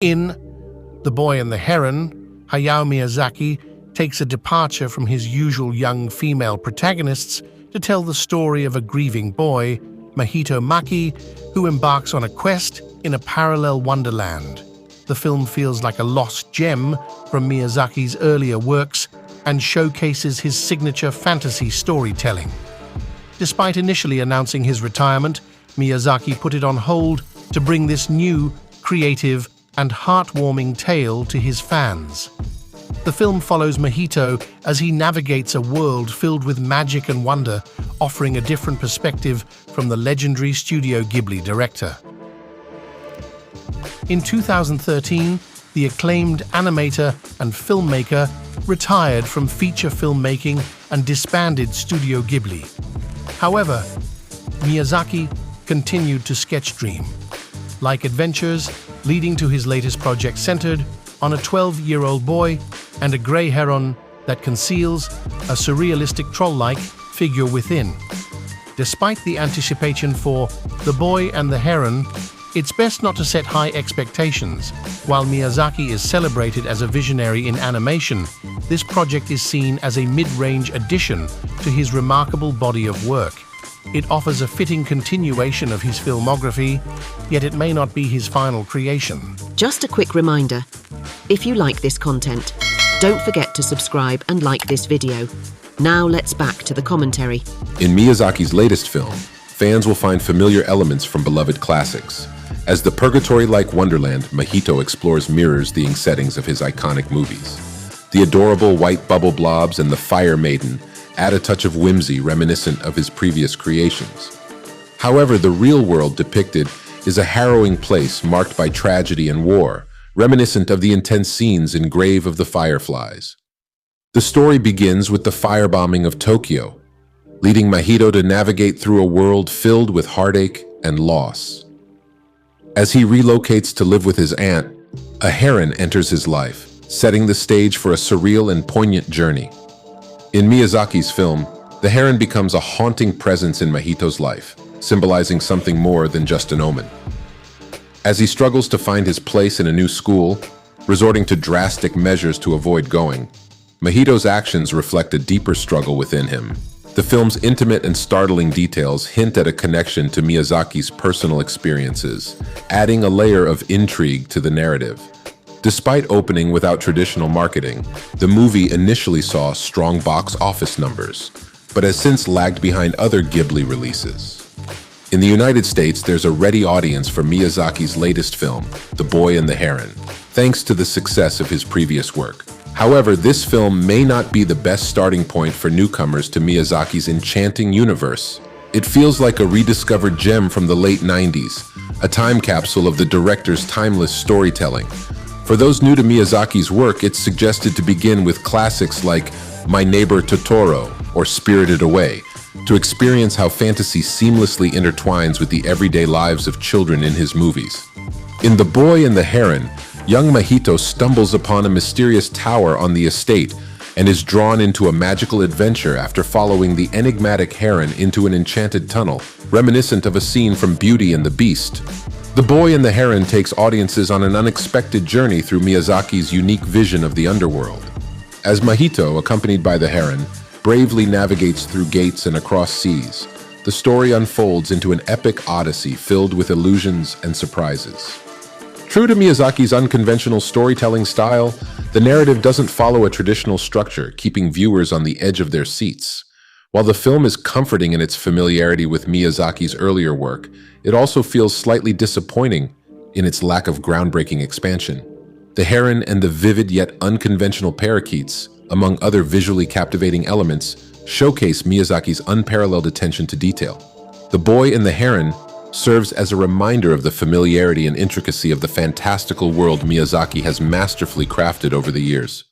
In The Boy and the Heron, Hayao Miyazaki takes a departure from his usual young female protagonists to tell the story of a grieving boy, Mahito Maki, who embarks on a quest in a parallel wonderland. The film feels like a lost gem from Miyazaki's earlier works and showcases his signature fantasy storytelling. Despite initially announcing his retirement, Miyazaki put it on hold to bring this new, creative, and heartwarming tale to his fans. The film follows Mahito as he navigates a world filled with magic and wonder, offering a different perspective from the legendary Studio Ghibli director. In 2013, the acclaimed animator and filmmaker retired from feature filmmaking and disbanded Studio Ghibli. However, Miyazaki continued to sketch dream, like adventures leading to his latest project centered on a 12-year-old boy and a grey heron that conceals a surrealistic troll-like figure within. Despite the anticipation for The Boy and the Heron, it's best not to set high expectations. While Miyazaki is celebrated as a visionary in animation, this project is seen as a mid-range addition to his remarkable body of work. It offers a fitting continuation of his filmography, yet it may not be his final creation. Just a quick reminder, if you like this content, don't forget to subscribe and like this video. Now let's back to the commentary. In Miyazaki's latest film, fans will find familiar elements from beloved classics. As the purgatory-like wonderland, Mahito explores mirrors-themed settings of his iconic movies. The adorable white bubble blobs and the Fire Maiden add a touch of whimsy reminiscent of his previous creations. However, the real world depicted is a harrowing place marked by tragedy and war, reminiscent of the intense scenes in Grave of the Fireflies. The story begins with the firebombing of Tokyo, leading Mahito to navigate through a world filled with heartache and loss. As he relocates to live with his aunt, a heron enters his life, setting the stage for a surreal and poignant journey. In Miyazaki's film, the heron becomes a haunting presence in Mahito's life, symbolizing something more than just an omen. As he struggles to find his place in a new school, resorting to drastic measures to avoid going, Mahito's actions reflect a deeper struggle within him. The film's intimate and startling details hint at a connection to Miyazaki's personal experiences, adding a layer of intrigue to the narrative. Despite opening without traditional marketing, the movie initially saw strong box office numbers, but has since lagged behind other Ghibli releases. In the United States, there's a ready audience for Miyazaki's latest film, The Boy and the Heron, thanks to the success of his previous work. However, this film may not be the best starting point for newcomers to Miyazaki's enchanting universe. It feels like a rediscovered gem from the late 90s, a time capsule of the director's timeless storytelling. For those new to Miyazaki's work, it's suggested to begin with classics like My Neighbor Totoro or Spirited Away, to experience how fantasy seamlessly intertwines with the everyday lives of children in his movies. In The Boy and the Heron, young Mahito stumbles upon a mysterious tower on the estate and is drawn into a magical adventure after following the enigmatic heron into an enchanted tunnel, reminiscent of a scene from Beauty and the Beast. The Boy and the Heron takes audiences on an unexpected journey through Miyazaki's unique vision of the underworld. As Mahito, accompanied by the heron, bravely navigates through gates and across seas, the story unfolds into an epic odyssey filled with illusions and surprises. True to Miyazaki's unconventional storytelling style, the narrative doesn't follow a traditional structure, keeping viewers on the edge of their seats. While the film is comforting in its familiarity with Miyazaki's earlier work, it also feels slightly disappointing in its lack of groundbreaking expansion. The heron and the vivid yet unconventional parakeets, among other visually captivating elements, showcase Miyazaki's unparalleled attention to detail. The Boy and the Heron serves as a reminder of the familiarity and intricacy of the fantastical world Miyazaki has masterfully crafted over the years.